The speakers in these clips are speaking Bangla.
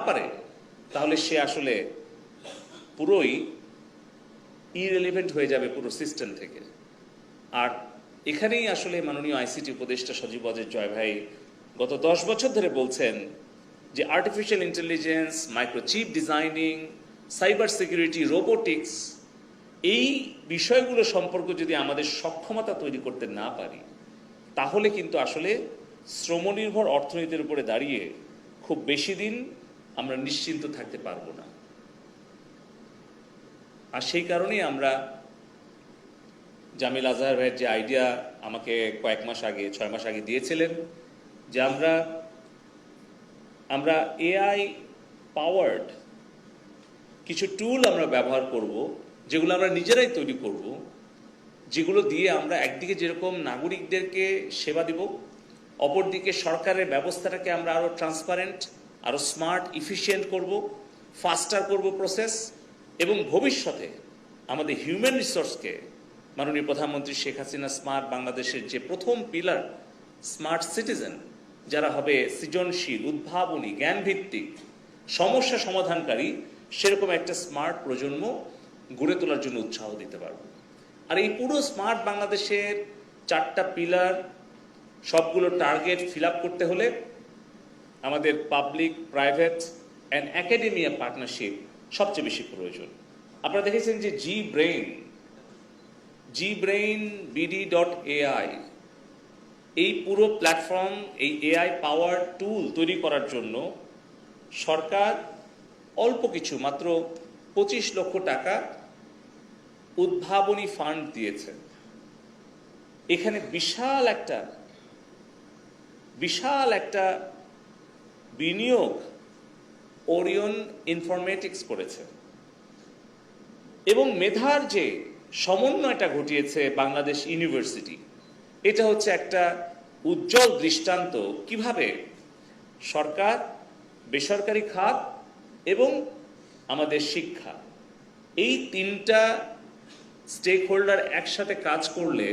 পারে তাহলে সে আসলে পুরোই ইরেলিভেন্ট হয়ে যাবে পুরো সিস্টেম থেকে। আর এখানেই আসলে মাননীয় আইসিটি উপদেষ্টা সজীব ওয়াজেদ জয় ভাই গত 10 বছর ধরে বলছেন যে artificial intelligence, microchip designing, cyber security, robotics, এই বিষয়গুলো সম্পর্কে যদি আমাদের সক্ষমতা তৈরি করতে না পারি তাহলে কিন্তু আসলে শ্রমনির্ভর অর্থনীতির উপরে দাঁড়িয়ে খুব বেশি দিন আমরা নিশ্চিন্ত থাকতে পারবো না। আর সেই কারণেই আমরা জামিল আজহার ভাইয়ের যে আইডিয়া আমাকে কয়েক মাস আগে, 6 মাস আগে দিয়েছিলেন, যে আমরা এআই পাওয়ার্ড কিছু টুল আমরা ব্যবহার করব, যেগুলো আমরা নিজেরাই তৈরি করব, যেগুলো দিয়ে আমরা একদিকে যেরকম নাগরিকদেরকে সেবা দিব, অপরদিকে সরকারের ব্যবস্থাটাকে আমরা আরও ট্রান্সপারেন্ট, আরও স্মার্ট, ইফিশিয়েন্ট করব, ফাস্টার করব প্রসেস, এবং ভবিষ্যতে আমাদের হিউম্যান রিসোর্সকে মাননীয় প্রধানমন্ত্রী শেখ হাসিনা স্মার্ট বাংলাদেশের যে প্রথম পিলার, স্মার্ট সিটিজেন, যারা হবে সৃজনশীল, উদ্ভাবনী, জ্ঞানভিত্তিক, সমস্যা সমাধানকারী, সেরকম একটা স্মার্ট প্রজন্ম গড়ে তোলার জন্য উৎসাহ দিতে পারব। আর এই পুরো স্মার্ট বাংলাদেশের 4টা পিলার, সবগুলো টার্গেট ফিল আপ করতে হলে আমাদের public, private and academia partnership সবচেয়ে বেশি প্রয়োজন। আপনারা দেখেছেন যে gbrain bd.ai, এই পুরো প্ল্যাটফর্ম, এই এআই পাওয়ার টুল তৈরি করার জন্য সরকার অল্প কিছু, মাত্র 25 লক্ষ টাকা উদ্ভাবনী ফান্ড দিয়েছে। এখানে বিশাল একটা বিনিয়োগ ওরিয়ন ইনফরমেটিক্স করেছে, এবং মেধার যে সমন্বয়টা ঘটিয়েছে বাংলাদেশ ইউনিভার্সিটি, এটা হচ্ছে একটা উজ্জ্বল দৃষ্টান্ত কিভাবে সরকার, বেসরকারি খাত এবং আমাদের শিক্ষা, এই 3টা স্টেক হোল্ডার একসাথে কাজ করলে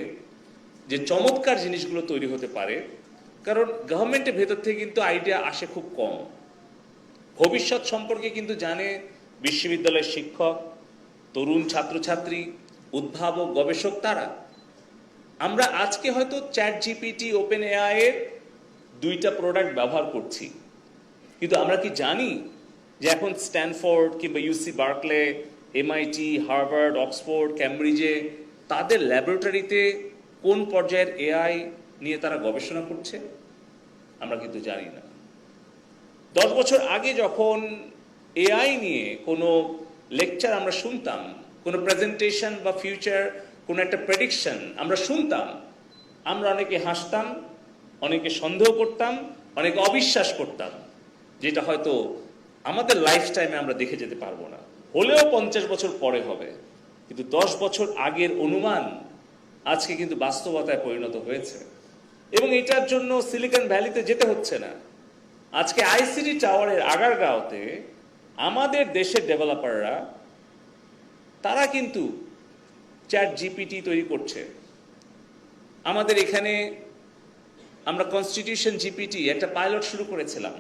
যে চমৎকার জিনিসগুলো তৈরি হতে পারে। কারণ গভর্নমেন্টের ভেতর থেকে কিন্তু আইডিয়া আসে খুব কম, ভবিষ্যৎ সম্পর্কে কিন্তু জানে বিশ্ববিদ্যালয়ের শিক্ষক, তরুণ ছাত্রছাত্রী, উদ্ভাবক, গবেষক, তারা। আমরা আজকে হয়তো চ্যাট জিপিটি, ওপেন এআই এর 2টা প্রোডাক্ট ব্যবহার করছি, কিন্তু আমরা কি জানি যে এখন স্ট্যানফোর্ড কিংবা ইউসি বার্কলে, এমআইটি, হার্ভার্ড, অক্সফোর্ড, ক্যামব্রিজে তাদের ল্যাবরেটরিতে কোন পর্যায়ের এআই নিয়ে তারা গবেষণা করছে? আমরা কিন্তু জানি না। 10 বছর আগে যখন এআই নিয়ে কোনো লেকচার আমরা শুনতাম, কোনো প্রেজেন্টেশন বা ফিউচার কোনো একটা প্রেডিকশন আমরা শুনতাম, আমরা অনেকে হাসতাম, অনেকে সন্দেহ করতাম, অনেকে অবিশ্বাস করতাম, যেটা হয়তো আমাদের লাইফ টাইমে আমরা দেখে যেতে পারবো না, হলেও 50 বছর পরে হবে। কিন্তু 10 বছর আগের অনুমান আজকে কিন্তু বাস্তবতায় পরিণত হয়েছে, এবং এটার জন্য সিলিকন ভ্যালিতে যেতে হচ্ছে না। আজকে আইসিটি টাওয়ারের আগারগাঁওতে আমাদের দেশের ডেভেলপাররা, তারা কিন্তু চ্যাট জিপিটি তৈরি করছে। আমাদের এখানে আমরা কনস্টিটিউশন জিপিটি একটা পাইলট শুরু করেছিলাম,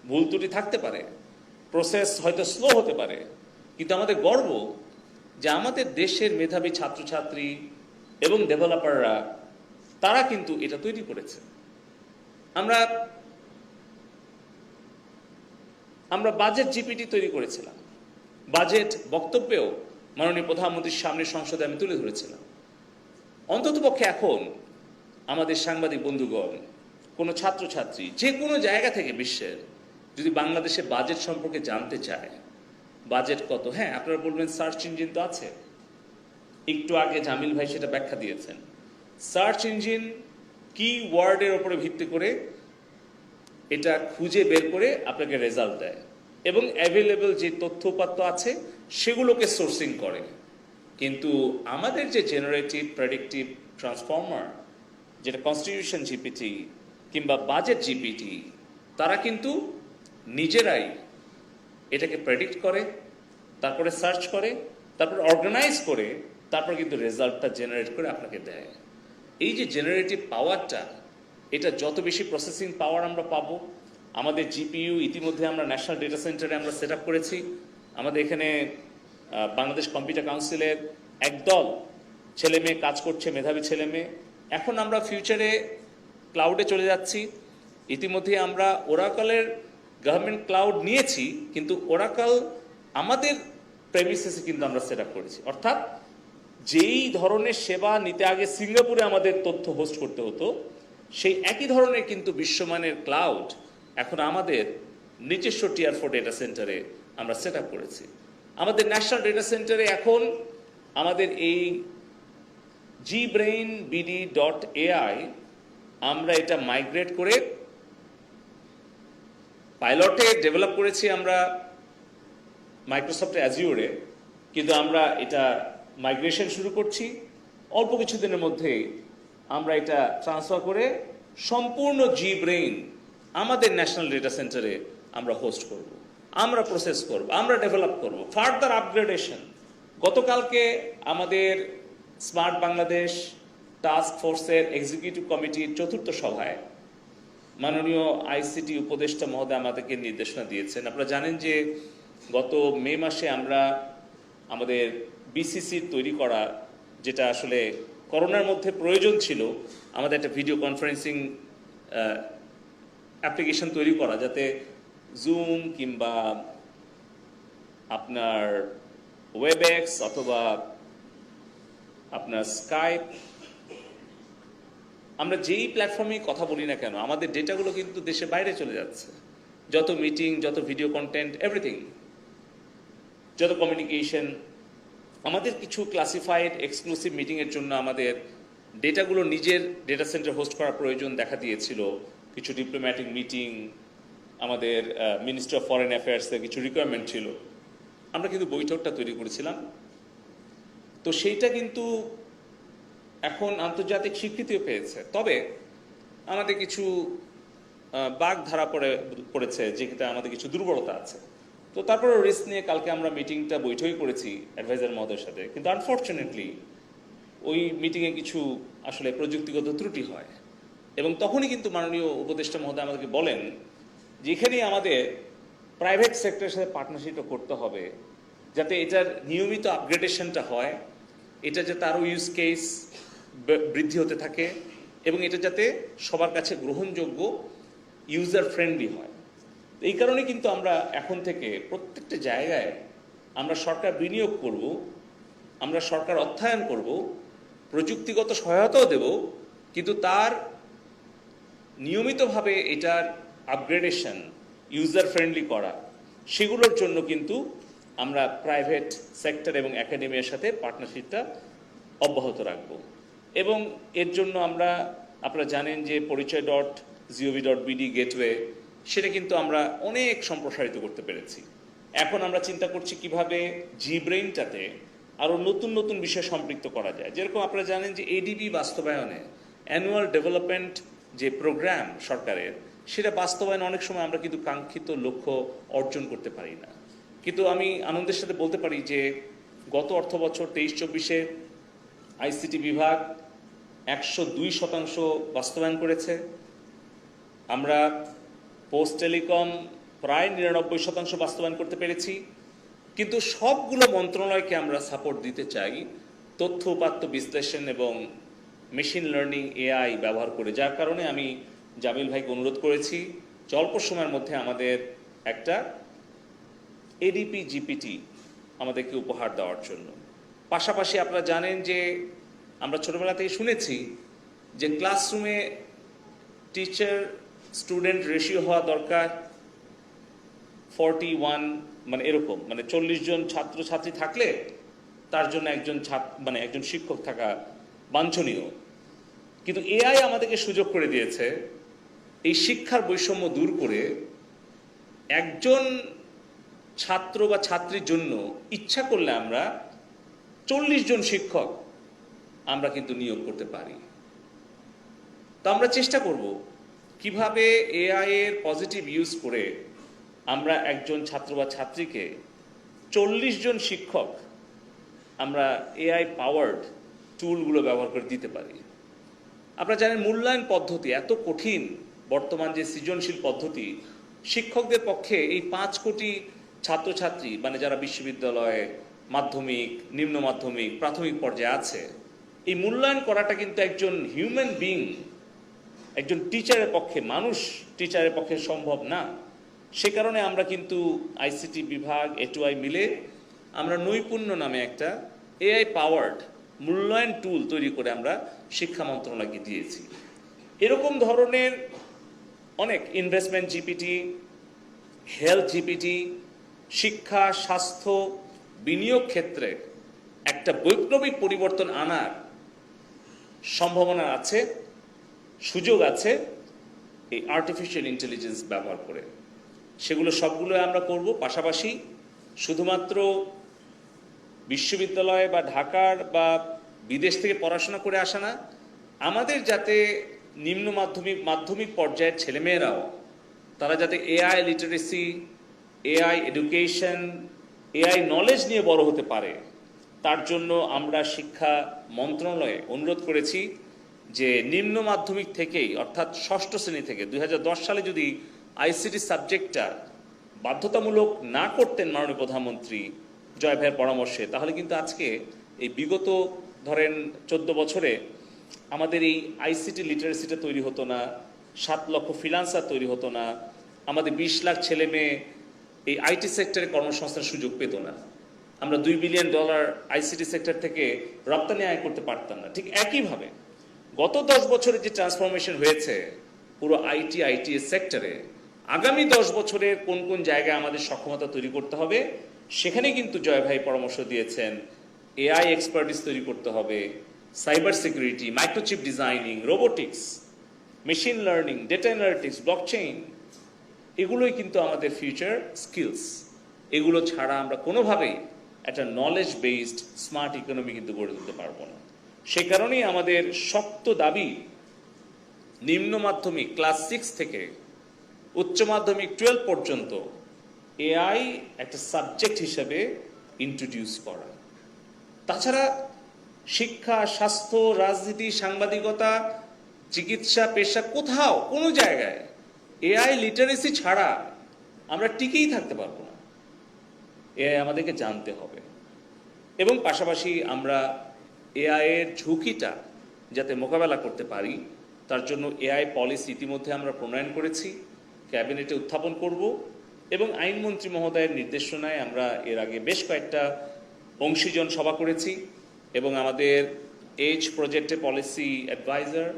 ভুল ত্রুটি থাকতে পারে, প্রসেস হয়তো স্লো হতে পারে, কিন্তু আমাদের গর্ব যে আমাদের দেশের মেধাবী ছাত্রছাত্রী এবং ডেভেলপাররা, তারা কিন্তু এটা তৈরি করেছে। আমরা বাজেট জিপিটি তৈরি করেছিলাম, বাজেট বক্তব্যেও মাননীয় প্রধানমন্ত্রীর সামনে সংসদে আমি তুলে ধরেছিলাম। অন্ততপক্ষে এখন আমাদের সাংবাদিক বন্ধুগণ, কোনো ছাত্রছাত্রী যে কোনো জায়গা থেকে বিশ্বের যদি বাংলাদেশের বাজেট সম্পর্কে জানতে চায়, বাজেট কত, হ্যাঁ আপনারা বলবেন সার্চ ইঞ্জিন তো আছে, একটু আগে জামিল ভাই সেটা ব্যাখ্যা দিয়েছেন। সার্চ ইঞ্জিন কি ওয়ার্ডের উপরে ভিত্তি করে এটা খুঁজে বের করে আপনাকে রেজাল্ট দেয়, এবং অ্যাভেলেবল যে তথ্যপাত্র আছে সেগুলোকে সোর্সিং করে। কিন্তু আমাদের যে জেনারেটিভ প্রেডিক্টিভ ট্রান্সফর্মার, যেটা কনস্টিটিউশন জিপিটি কিংবা বাজেট জিপিটি, তারা কিন্তু নিজেরাই এটাকে প্রেডিক্ট করে, তারপরে সার্চ করে, তারপর অর্গানাইজ করে, তারপর কিন্তু রেজাল্টটা জেনারেট করে আপনাকে দেয়। এই যে জেনারেটিভ পাওয়ারটা, এটা যত বেশি প্রসেসিং পাওয়ার আমরা পাবো, আমাদের জিপিইউ ইতিমধ্যে আমরা ন্যাশনাল ডেটা সেন্টারে আমরা সেট আপ করেছি। আমাদের এখানে বাংলাদেশ কম্পিউটার কাউন্সিলের একদল ছেলে মেয়ে কাজ করছে, মেধাবী ছেলে মেয়ে। এখন আমরা ফিউচারে ক্লাউডে চলে যাচ্ছি। ইতিমধ্যে আমরা ওরাকলের গভর্নমেন্ট ক্লাউড নিয়েছি, কিন্তু ওরাকল আমাদের প্রেমিসেসে কিন্তু আমরা সেট আপ করেছি। অর্থাৎ যেই ধরনের সেবা নিতে আগে সিঙ্গাপুরে আমাদের তথ্য হোস্ট করতে হতো, সেই একই ধরনের কিন্তু বিশ্বমানের ক্লাউড এখন আমাদের নিজস্ব টিয়ার 4 ডেটা সেন্টারে আমরা সেট আপ করেছি। আমাদের ন্যাশনাল ডেটা সেন্টারে এখন আমাদের এই gbrainbd.ai আমরা এটা মাইগ্রেট করে পাইলটে ডেভেলপ করেছি আমরা মাইক্রোসফট অ্যাজিওরে, কিন্তু আমরা এটা মাইগ্রেশন শুরু করছি। অল্প কিছুদিনের মধ্যেই আমরা এটা ট্রান্সফার করে সম্পূর্ণ জিব্রেইন আমাদের ন্যাশনাল ডেটা সেন্টারে আমরা হোস্ট করব, আমরা প্রসেস করব, আমরা ডেভেলপ করব। ফার্দার আপগ্রেডেশন, গতকালকে আমাদের স্মার্ট বাংলাদেশ টাস্ক ফোর্সের এক্সিকিউটিভ কমিটির 4র্থ সভায় মাননীয় আইসিটি উপদেষ্টা মহোদয় আমাদেরকে নির্দেশনা দিয়েছেন। আপনারা জানেন যে গত মে মাসে আমরা আমাদের বিসিসির তৈরি করা, যেটা আসলে করোনার মধ্যে প্রয়োজন ছিল, আমাদের একটা ভিডিও কনফারেন্সিং অ্যাপ্লিকেশন তৈরি করা, যাতে জুম কিংবা আপনার ওয়েবএক্স অথবা আপনার স্কাইপ, আমরা যেই প্ল্যাটফর্মে কথা বলি না কেন, আমাদের ডেটাগুলো কিন্তু দেশের বাইরে চলে যাচ্ছে। যত মিটিং, যত ভিডিও কন্টেন্ট, এভরিথিং, যত কমিউনিকেশন, আমাদের কিছু ক্লাসিফাইড এক্সক্লুসিভ মিটিংয়ের জন্য আমাদের ডেটাগুলো নিজের ডেটা সেন্টার হোস্ট করার প্রয়োজন দেখা দিয়েছিল। কিছু ডিপ্লোম্যাটিক মিটিং, আমাদের মিনিস্ট্রি অফ ফরেন অ্যাফেয়ার্সের কিছু রিকোয়ারমেন্ট ছিল, আমরা কিন্তু বৈঠকটা তৈরি করেছিলাম। তো সেইটা কিন্তু এখন আন্তর্জাতিক স্বীকৃতিও পেয়েছে। তবে আমাদের কিছু বাগ ধারা পড়েছে, যেটা আমাদের কিছু দুর্বলতা আছে। তো তারপরে রিস্ক নিয়ে কালকে আমরা মিটিংটা বৈঠকই করেছি অ্যাডভাইজার মহোদয়ের সাথে, কিন্তু আনফর্চুনেটলি ওই মিটিংয়ে কিছু আসলে প্রযুক্তিগত ত্রুটি হয়, এবং তখনই কিন্তু মাননীয় উপদেষ্টা মহোদয় আমাদেরকে বলেন যে এখানেই আমাদের প্রাইভেট সেক্টরের সাথে পার্টনারশিপটা করতে হবে, যাতে এটার নিয়মিত আপগ্রেডেশনটা হয়, এটা যাতে আরও ইউজ কেস বৃদ্ধি হতে থাকে, এবং এটা যাতে সবার কাছে গ্রহণযোগ্য, ইউজার ফ্রেন্ডলি হয়। এই কারণে কিন্তু আমরা এখন থেকে প্রত্যেকটা জায়গায় আমরা সরকার বিনিয়োগ করব, আমরা সরকার অর্থায়ন করব, প্রযুক্তিগত সহায়তাও দেব, কিন্তু তার নিয়মিতভাবে এটার আপগ্রেডেশন, ইউজার ফ্রেন্ডলি করা, সেগুলোর জন্য কিন্তু আমরা প্রাইভেট সেক্টর এবং একাডেমির সাথে পার্টনারশিপটা অব্যাহত রাখব। এবং এর জন্য আপনারা জানেন যে পরিচয়.gov.bd গেটওয়ে, সেটা কিন্তু আমরা অনেক সম্প্রসারিত করতে পেরেছি। এখন আমরা চিন্তা করছি কিভাবে জিব্রেইনটাতে আরও নতুন নতুন বিষয় সম্পৃক্ত করা যায়। যেরকম আপনারা জানেন যে এডিবি বাস্তবায়নে অ্যানুয়াল ডেভেলপমেন্ট যে প্রোগ্রাম সরকারের, সেটা বাস্তবায়নে অনেক সময় আমরা কিন্তু কাঙ্ক্ষিত লক্ষ্য অর্জন করতে পারি না। কিন্তু আমি আনন্দের সাথে বলতে পারি যে গত অর্থবছর 23-24-এ আইসিটি বিভাগ 102% বাস্তবায়ন করেছে। আমরা পোস্ট টেলিকম প্রায় 99% বাস্তবায়ন করতে পেরেছি। কিন্তু সবগুলো মন্ত্রণালয়কে আমরা সাপোর্ট দিতে চাই তথ্য উপাত্ত বিশ্লেষণ এবং মেশিন লার্নিং এআই ব্যবহার করে, যার কারণে আমি জামিল ভাইকে অনুরোধ করেছি যে অল্প সময়ের মধ্যে আমাদের একটা এডিপি জিপিটি আমাদেরকে উপহার দেওয়ার জন্য। পাশাপাশি আপনারা জানেন যে আমরা ছোটবেলা থেকে শুনেছি যে ক্লাসরুমে টিচার স্টুডেন্ট রেশিও হওয়া দরকার 41, মানে এরকম, মানে 40 জন ছাত্রছাত্রী থাকলে তার জন্য একজন শিক্ষক থাকা বাঞ্ছনীয়। কিন্তু এআই আমাদেরকে সুযোগ করে দিয়েছে এই শিক্ষার বৈষম্য দূর করে একজন ছাত্র বা ছাত্রীর জন্য ইচ্ছা করলে আমরা 40 জন শিক্ষক আমরা কিন্তু নিয়োগ করতে পারি। তো আমরা চেষ্টা করব কিভাবে এআই এর পজিটিভ ইউজ করে আমরা একজন ছাত্র বা ছাত্রীকে 40 জন শিক্ষক আমরা এআই পাওয়ার্ড টুলগুলো ব্যবহার করে দিতে পারি। আপনারা জানেন মূল্যায়ন পদ্ধতি এত কঠিন, বর্তমান যে সৃজনশীল পদ্ধতি, শিক্ষকদের পক্ষে এই 5 কোটি ছাত্রছাত্রী মানে যারা বিশ্ববিদ্যালয়ে মাধ্যমিক, নিম্ন মাধ্যমিক, প্রাথমিক পর্যায়ে আছে, এই মূল্যায়ন করাটা কিন্তু একজন হিউম্যান বিং, একজন টিচারের পক্ষে, মানুষ টিচারের পক্ষে সম্ভব না। সে কারণে আমরা কিন্তু আইসিটি বিভাগ, এটুআই মিলে আমরা নৈপুণ্য নামে একটা এআই পাওয়ার্ড মূল্যায়ন টুল তৈরি করে আমরা শিক্ষা মন্ত্রণালয়কে দিয়েছি। এরকম ধরনের অনেক ইনভেস্টমেন্ট জিপিটি, হেলথ জিপিটি, শিক্ষা, স্বাস্থ্য, বিনিয়োগ ক্ষেত্রে একটা বৈপ্লবিক পরিবর্তন আনার সম্ভাবনা আছে, সুযোগ আছে এই আর্টিফিশিয়াল ইন্টেলিজেন্স ব্যবহার করে। সেগুলো সবগুলো আমরা করব। পাশাপাশি শুধুমাত্র বিশ্ববিদ্যালয় বা ঢাকার বা বিদেশ থেকে পড়াশোনা করে আসা না, আমাদের যাতে নিম্ন মাধ্যমিক, মাধ্যমিক পর্যায়ের ছেলেমেয়েরাও তারা যাতে AI literacy, AI education, AI knowledge নিয়ে বড় হতে পারে, তার জন্য আমরা শিক্ষা মন্ত্রণালয়ে অনুরোধ করেছি যে নিম্ন মাধ্যমিক থেকেই, অর্থাৎ ষষ্ঠ শ্রেণী থেকে 2010 সালে যদি আইসিটি সাবজেক্টটা বাধ্যতামূলক না করতেন মাননীয় প্রধানমন্ত্রী জয় ভাইয়ের পরামর্শে, তাহলে কিন্তু আজকে এই বিগত ধরেন 14 বছরে আমাদের এই আইসিটি লিটারেসিটা তৈরি হতো না, 7 লক্ষ ফ্রিল্যান্সার তৈরি হতো না, আমাদের 20 লাখ ছেলে মেয়ে এই আইটি সেক্টরে কর্মসংস্থানের সুযোগ পেত না, আমরা $2 বিলিয়ন আইসিটি সেক্টর থেকে রপ্তানি আয় করতে পারতাম না। ঠিক একইভাবে গত 10 বছরে যে ট্রান্সফরমেশন হয়েছে পুরো আইটিএস সেক্টরে, আগামী 10 বছরের কোন কোন জায়গায় আমাদের সক্ষমতা তৈরি করতে হবে, সেখানে কিন্তু জয় ভাই পরামর্শ দিয়েছেন। এআই এক্সপার্টিস তৈরি করতে হবে, cyber security, microchip designing, robotics, machine learning, data analytics, blockchain, এগুলোই কিন্তু আমাদের ফিউচার স্কিলস। এগুলো ছাড়া আমরা কোনোভাবেই একটা নলেজ বেসড স্মার্ট ইকোনমি কিন্তু গড়ে তুলতে পারবো না। সে কারণেই আমাদের শক্ত দাবি নিম্ন মাধ্যমিক ক্লাস 6 থেকে উচ্চ মাধ্যমিক 12 পর্যন্ত এআই একটা সাবজেক্ট হিসেবে ইন্ট্রোডিউস করা। তাছাড়া শিক্ষা, স্বাস্থ্য, রাজনীতি, সাংবাদিকতা, চিকিৎসা, পেশা, কোথাও কোনো জায়গায় এআই লিটারেসি ছাড়া আমরা টিকেই থাকতে পারবো না। এআই আমাদেরকে জানতে হবে এবং পাশাপাশি আমরা এআই এর ঝুঁকিটা যাতে মোকাবেলা করতে পারি তার জন্য এআই পলিসি ইতিমধ্যে আমরা প্রণয়ন করেছি, ক্যাবিনেটে উত্থাপন করব এবং আইনমন্ত্রী মহোদয়ের নির্দেশনায় আমরা এর আগে বেশ কয়েকটা অংশীজন সভা করেছি এবং আমাদের এজ প্রজেক্টে পলিসি অ্যাডভাইজার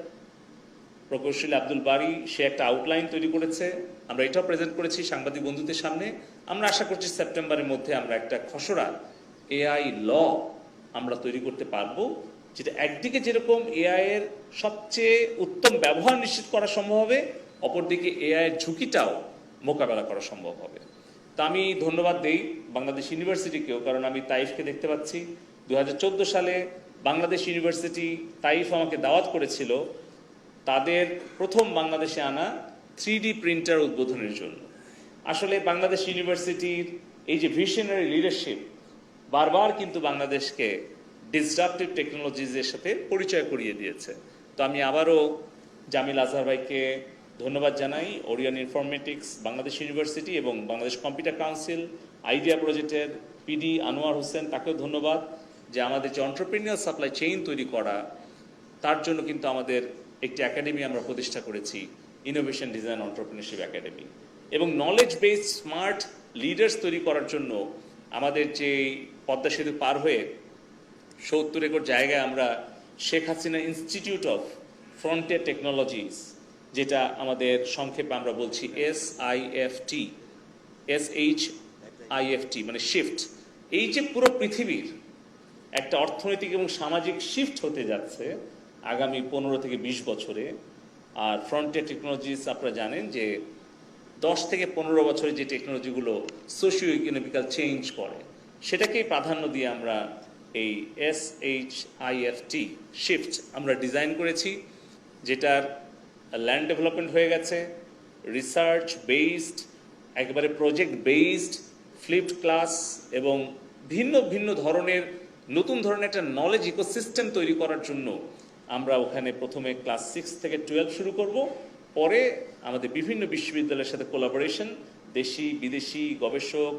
প্রকৌশলী আব্দুল বারী সে একটা আউটলাইন তৈরি করেছে, আমরা এটাও প্রেজেন্ট করেছি সাংবাদিক বন্ধুদের সামনে। আমরা আশা করছি সেপ্টেম্বরের মধ্যে আমরা একটা খসড়া এআই ল আমরা তৈরি করতে পারবো, যেটা একদিকে যেরকম এআই এর সবচেয়ে উত্তম ব্যবহার নিশ্চিত করা সম্ভব হবে, অপরদিকে এআই এর ঝুঁকিটাও মোকাবেলা করা সম্ভব হবে। তা আমি ধন্যবাদ দেই বাংলাদেশ ইউনিভার্সিটিকেও, কারণ আমি তাইফকে দেখতে পাচ্ছি 2014 সালে বাংলাদেশ ইউনিভার্সিটি তাইফ আমাকে দাওয়াত করেছিল তাদের প্রথম বাংলাদেশে আনা 3D প্রিন্টার উদ্বোধনের জন্য। আসলে বাংলাদেশ ইউনিভার্সিটির এই যে ভিশনারি লিডারশিপ বারবার কিন্তু বাংলাদেশকে ডিসরাপটিভ টেকনোলজিজের সাথে পরিচয় করিয়ে দিয়েছে। তো আমি আবারও জামিল আজহার ভাইকে ধন্যবাদ জানাই, ওরিয়ন ইনফরমেটিক্স, বাংলাদেশ ইউনিভার্সিটি এবং বাংলাদেশ কম্পিউটার কাউন্সিল, আইডিয়া প্রজেক্টের পিডি আনোয়ার হোসেন, তাকেও ধন্যবাদ যে আমাদের যে এন্টারপ্রেনিউর সাপ্লাই চেইন তৈরি করা, তার জন্য কিন্তু আমাদের একটি একাডেমি আমরা প্রতিষ্ঠা করেছি, ইনোভেশন ডিজাইন এন্টারপ্রেনিউরশিপ একাডেমি। এবং নলেজ বেসড স্মার্ট লিডার্স তৈরি করার জন্য আমাদের যে পদ্মা সেতু পার হয়ে 70 একর জায়গায় আমরা Sheikh Hasina institute of frontier technologies, যেটা আমাদের সংক্ষেপে আমরা বলছি SHIFT, মানে শিফট। এই যে পুরো পৃথিবীর একটা অর্থনৈতিক এবং সামাজিক শিফট হতে যাচ্ছে আগামী 15 থেকে 20 বছরে, আর ফ্রন্টিয়ার টেকনোলজিস আপনারা জানেন যে 10 থেকে 15 বছরে যে টেকনোলজিগুলো সোশিও ইকোনমিক্যাল চেঞ্জ করে, সেটাকেই প্রাধান্য দিয়ে আমরা এই SHIFT শিফট আমরা ডিজাইন করেছি, যেটার ল্যান্ড ডেভেলপমেন্ট হয়ে গেছে, রিসার্চ বেসড, একেবারে প্রজেক্ট বেসড, ফ্লিপড ক্লাস এবং ভিন্ন ভিন্ন ধরনের নতুন ধরনের একটা নলেজ ইকোসিস্টেম তৈরি করার জন্য আমরা ওখানে প্রথমে ক্লাস 6 থেকে 12 শুরু করব পরে আমাদের বিভিন্ন বিশ্ববিদ্যালয়ের সাথে কোলাবোরেশন, দেশি বিদেশি গবেষক,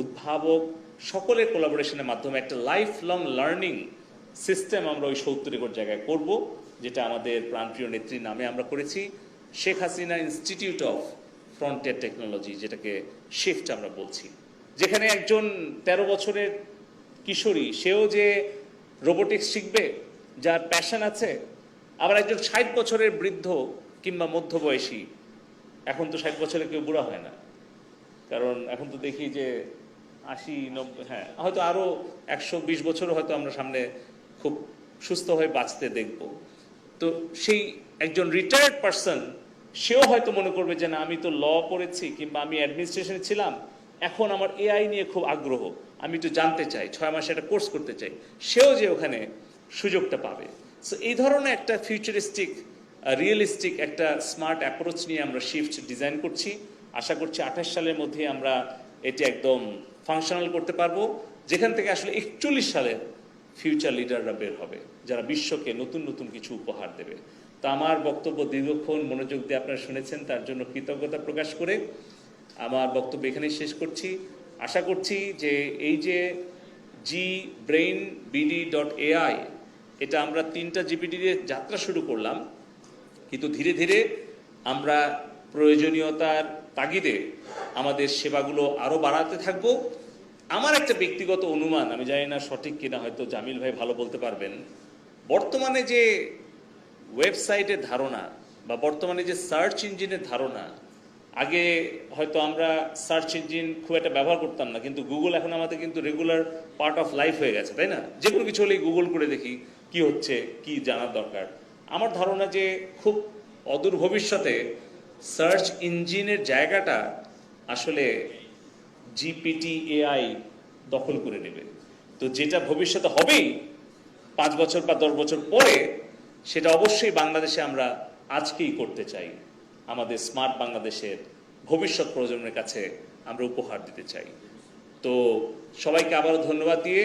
উদ্ভাবক সকলের কোলাবোরেশনের মাধ্যমে একটা লাইফ লং লার্নিং সিস্টেম আমরা ওই 70 একর জায়গায় করব, যেটা আমাদের প্রাণপ্রিয় নেত্রীর নামে আমরা করেছি, Sheikh Hasina institute of frontier technology, যেটাকে শিফট আমরা বলছি। যেখানে একজন 13 বছরের কিশোরী, সেও যে রোবোটিক্স শিখবে, যার প্যাশন আছে, আবার একজন 60 বছরের বৃদ্ধ কিংবা মধ্যবয়সী, এখন তো 60 বছরে কেউ বুড়া হয় না, কারণ এখন তো দেখি যে 80-90, হ্যাঁ হয়তো আরও 120 বছরও হয়তো আমরা সামনে খুব সুস্থভাবে বাঁচতে দেখব। তো সেই একজন রিটায়ার্ড পারসন, সেও হয়তো মনে করবে যে না, আমি তো ল পড়েছি কিংবা আমি অ্যাডমিনিস্ট্রেশনে ছিলাম, এখন আমার এআই নিয়ে খুব আগ্রহ, আমি একটু জানতে চাই, 6 মাসে একটা কোর্স করতে চাই, সেও যে ওখানে সুযোগটা পাবে। সো এই ধরনের একটা ফিউচারিস্টিক রিয়েলিস্টিক একটা স্মার্ট অ্যাপ্রোচ নিয়ে আমরা শিফট ডিজাইন করছি। আশা করছি 28 সালের মধ্যে আমরা এটি একদম ফাংশনাল করতে পারবো, যেখান থেকে আসলে 41 সালের ফিউচার লিডাররা বের হবে, যারা বিশ্বকে নতুন নতুন কিছু উপহার দেবে। তা আমার বক্তব্য দীর্ঘক্ষণ মনোযোগ দিয়ে আপনারা শুনেছেন, তার জন্য কৃতজ্ঞতা প্রকাশ করে আমার বক্তব্য এখানেই শেষ করছি। আশা করছি যে এই যে gbrainbd.ai, এটা আমরা 3টা জিপিটি দিয়ে যাত্রা শুরু করলাম, কিন্তু ধীরে ধীরে আমরা প্রয়োজনীয়তার তাগিদে আমাদের সেবাগুলো আরও বাড়াতে থাকবো। আমার একটা ব্যক্তিগত অনুমান, আমি জানি না সঠিক কিনা, হয়তো জামিল ভাই ভালো বলতে পারবেন, বর্তমানে যে ওয়েবসাইটের ধারণা বা বর্তমানে যে সার্চ ইঞ্জিনের ধারণা, আগে হয়তো আমরা সার্চ ইঞ্জিন খুব একটা ব্যবহার করতাম না, কিন্তু গুগল এখন আমাদের কিন্তু রেগুলার পার্ট অফ লাইফ হয়ে গেছে, তাই না? যে কোনো কিছু হলেই গুগল করে দেখি কি হচ্ছে, কি জানার দরকার। আমার ধারণা যে খুব অদূর ভবিষ্যতে সার্চ ইঞ্জিনের জায়গাটা আসলে জিপিটি এআই দখল করে নেবে। তো যেটা ভবিষ্যতে হবেই 5 বছর বা 10 বছর পরে, সেটা অবশ্যই বাংলাদেশে আমরা আজকেই করতে চাই। আমাদের স্মার্ট বাংলাদেশের ভবিষ্যৎ প্রজন্মের কাছে আমরা উপহার দিতে চাই। তো সবাইকে আবারও ধন্যবাদ দিয়ে